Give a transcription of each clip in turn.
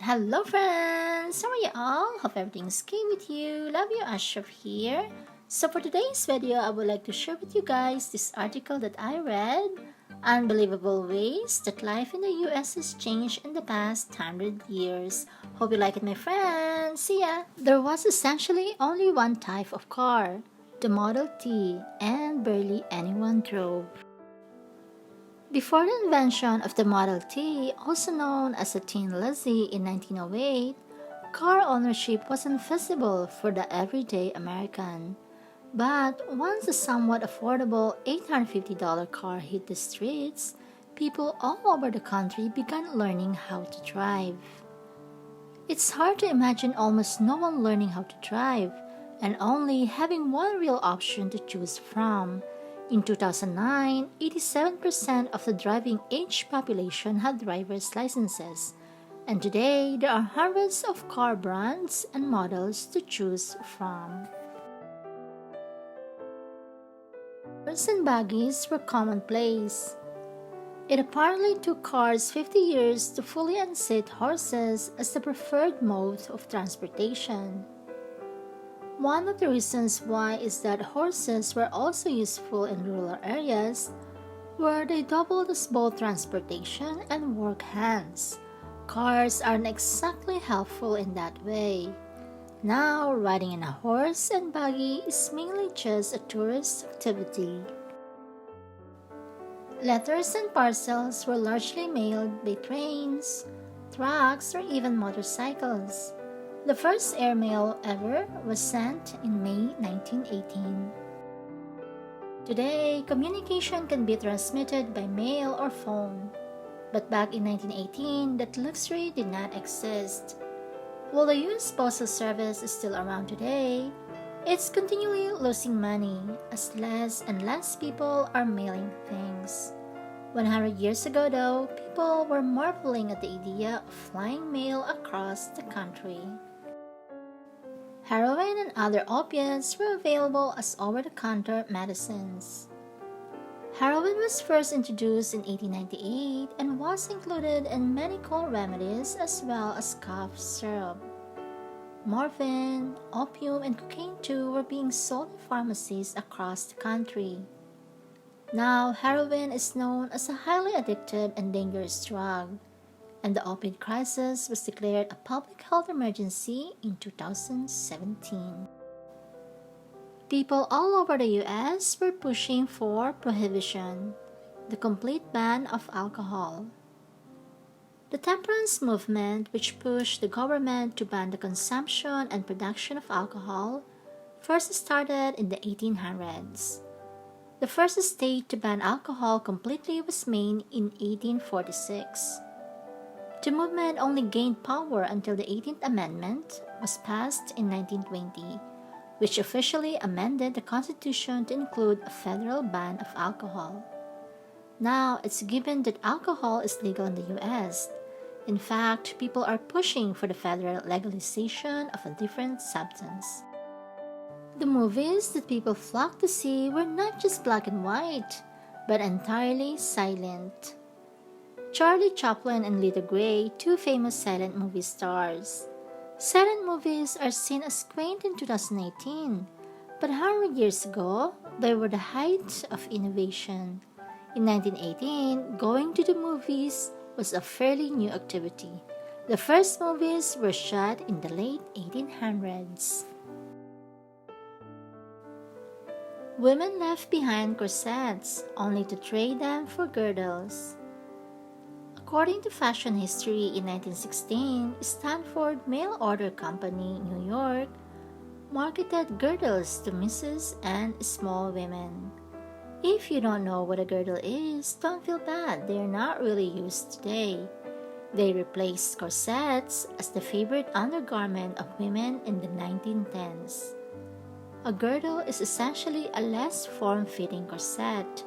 Hello friends! How are you all? Hope everything's okay with you. Love you, Ashraf here. So for today's video, I would like to share with you guys this article that I read. Unbelievable ways that life in the US has changed in the past 100 years. Hope you like it, my friends. See ya! There was essentially only one type of car, the Model T, and barely anyone drove. Before the invention of the Model T, also known as the Tin Lizzie in 1908, car ownership wasn't feasible for the everyday American. But once a somewhat affordable $850 car hit the streets, people all over the country began learning how to drive. It's hard to imagine almost no one learning how to drive, and only having one real option to choose from. In 2009, 87% of the driving age population had driver's licenses, and today there are hundreds of car brands and models to choose from. Cars and buggies were commonplace. It apparently took cars 50 years to fully unseat horses as the preferred mode of transportation. One of the reasons why is that horses were also useful in rural areas where they doubled as both transportation and work hands. Cars aren't exactly helpful in that way. Now, riding in a horse and buggy is mainly just a tourist activity. Letters and parcels were largely mailed by trains, trucks, or even motorcycles. The first airmail ever was sent in May 1918. Today, communication can be transmitted by mail or phone, but back in 1918, that luxury did not exist. While the US Postal Service is still around today, it's continually losing money as less and less people are mailing things. 100 years ago, though, people were marveling at the idea of flying mail across the country. Heroin and other opiates were available as over-the-counter medicines. Heroin was first introduced in 1898 and was included in many cold remedies as well as cough syrup. Morphine, opium, and cocaine too were being sold in pharmacies across the country. Now, heroin is known as a highly addictive and dangerous drug, and the opioid crisis was declared a public health emergency in 2017. People all over the US were pushing for prohibition, the complete ban of alcohol. The temperance movement, which pushed the government to ban the consumption and production of alcohol, first started in the 1800s. The first state to ban alcohol completely was Maine in 1846. The movement only gained power until the 18th Amendment was passed in 1920, which officially amended the Constitution to include a federal ban of alcohol. Now, it's given that alcohol is legal in the US. In fact, people are pushing for the federal legalization of a different substance. The movies that people flocked to see were not just black and white, but entirely silent. Charlie Chaplin and Lita Grey, two famous silent movie stars. Silent movies are seen as quaint in 2018, but 100 years ago, they were the height of innovation. In 1918, going to the movies was a fairly new activity. The first movies were shot in the late 1800s. Women left behind corsets, only to trade them for girdles. According to Fashion History in 1916, Stanford Mail Order Company, New York, marketed girdles to misses and small women. If you don't know what a girdle is, don't feel bad, they are not really used today. They replaced corsets as the favorite undergarment of women in the 1910s. A girdle is essentially a less form-fitting corset.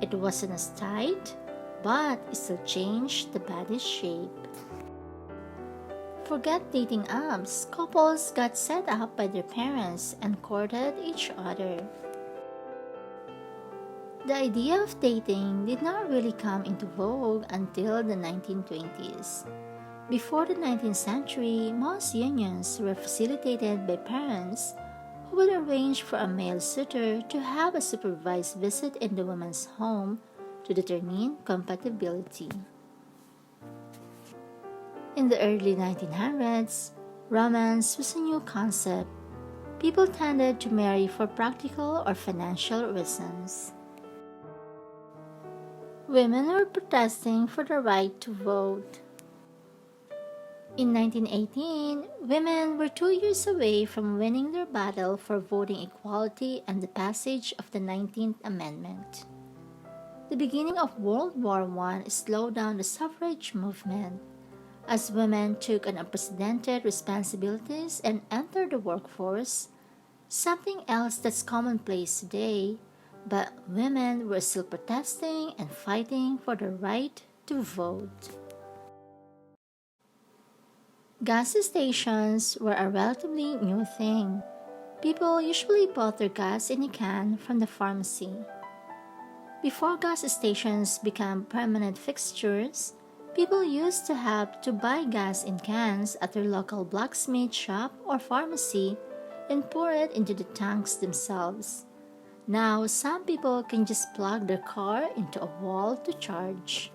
It wasn't as tight, but it still changed the body's shape. Forget dating apps, couples got set up by their parents and courted each other. The idea of dating did not really come into vogue until the 1920s. Before the 19th century, most unions were facilitated by parents who would arrange for a male suitor to have a supervised visit in the woman's home to determine compatibility. In the early 1900s, romance was a new concept. People tended to marry for practical or financial reasons. Women were protesting for the right to vote. In 1918, women were 2 years away from winning their battle for voting equality and the passage of the 19th Amendment. The beginning of World War I slowed down the suffrage movement, as women took on unprecedented responsibilities and entered the workforce, something else that's commonplace today, but women were still protesting and fighting for the right to vote. Gas stations were a relatively new thing. People usually bought their gas in a can from the pharmacy. Before gas stations became permanent fixtures, people used to have to buy gas in cans at their local blacksmith shop or pharmacy and pour it into the tanks themselves. Now, some people can just plug their car into a wall to charge.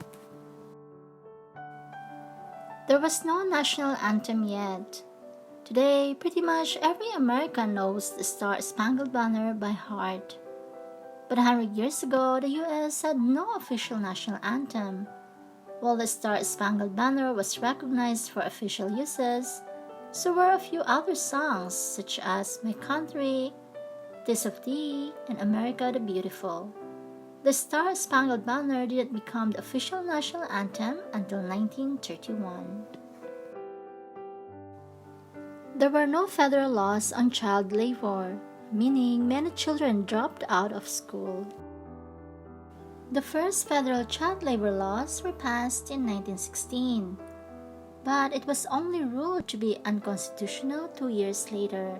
There was no national anthem yet. Today, pretty much every American knows the Star-Spangled Banner by heart. But 100 years ago, the US had no official national anthem. While the Star-Spangled Banner was recognized for official uses, so were a few other songs such as My Country, Tis of Thee, and America the Beautiful. The Star-Spangled Banner didn't become the official national anthem until 1931. There were no federal laws on child labor, meaning many children dropped out of school. The first federal child labor laws were passed in 1916, but it was only ruled to be unconstitutional 2 years later,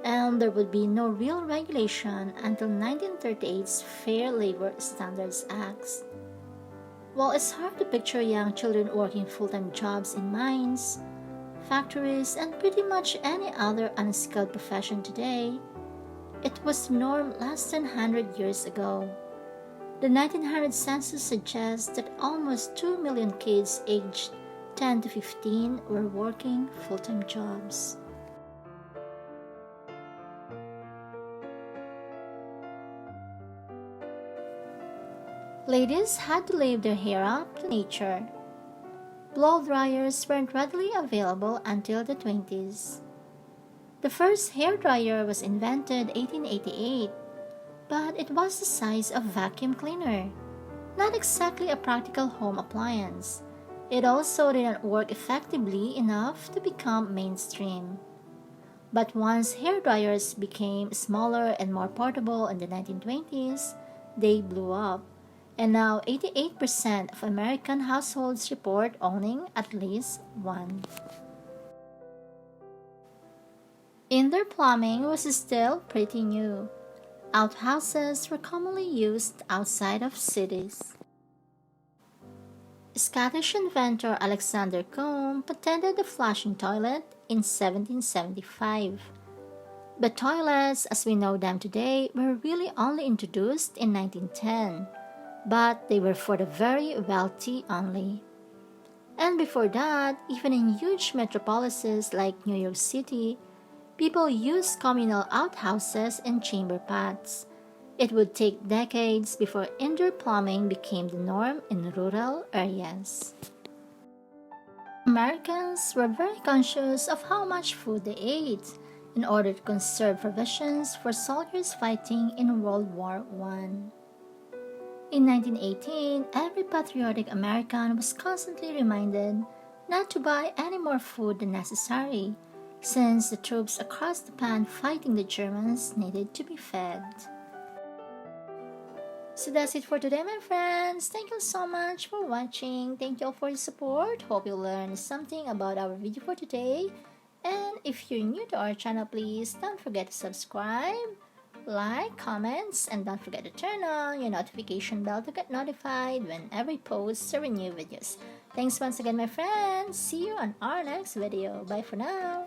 and there would be no real regulation until 1938's Fair Labor Standards Act. While it's hard to picture young children working full-time jobs in mines, factories, and pretty much any other unskilled profession today, it was the norm less than 100 years ago. The 1900 census suggests that almost 2 million kids aged 10 to 15 were working full-time jobs. Ladies had to leave their hair up to nature. Blow dryers weren't readily available until the 20s. The first hair dryer was invented 1888, but it was the size of a vacuum cleaner, not exactly a practical home appliance. It also didn't work effectively enough to become mainstream. But once hair dryers became smaller and more portable in the 1920s, they blew up. And now 88% of American households report owning at least one. Indoor plumbing was still pretty new. Outhouses were commonly used outside of cities. Scottish inventor Alexander Combe patented the flushing toilet in 1775. But toilets, as we know them today, were really only introduced in 1910. But they were for the very wealthy only. And before that, even in huge metropolises like New York City, people used communal outhouses and chamber pots. It would take decades before indoor plumbing became the norm in rural areas. Americans were very conscious of how much food they ate in order to conserve provisions for soldiers fighting in World War I. In 1918, every patriotic American was constantly reminded not to buy any more food than necessary, since the troops across the pond fighting the Germans needed to be fed. So that's it for today, my friends. Thank you so much for watching. Thank you all for your support. Hope you learned something about our video for today. And if you're new to our channel, please don't forget to subscribe, like, comments, and don't forget to turn on your notification bell to get notified whenever we post our new videos. Thanks once again, my friends. See you on our next video. Bye for now.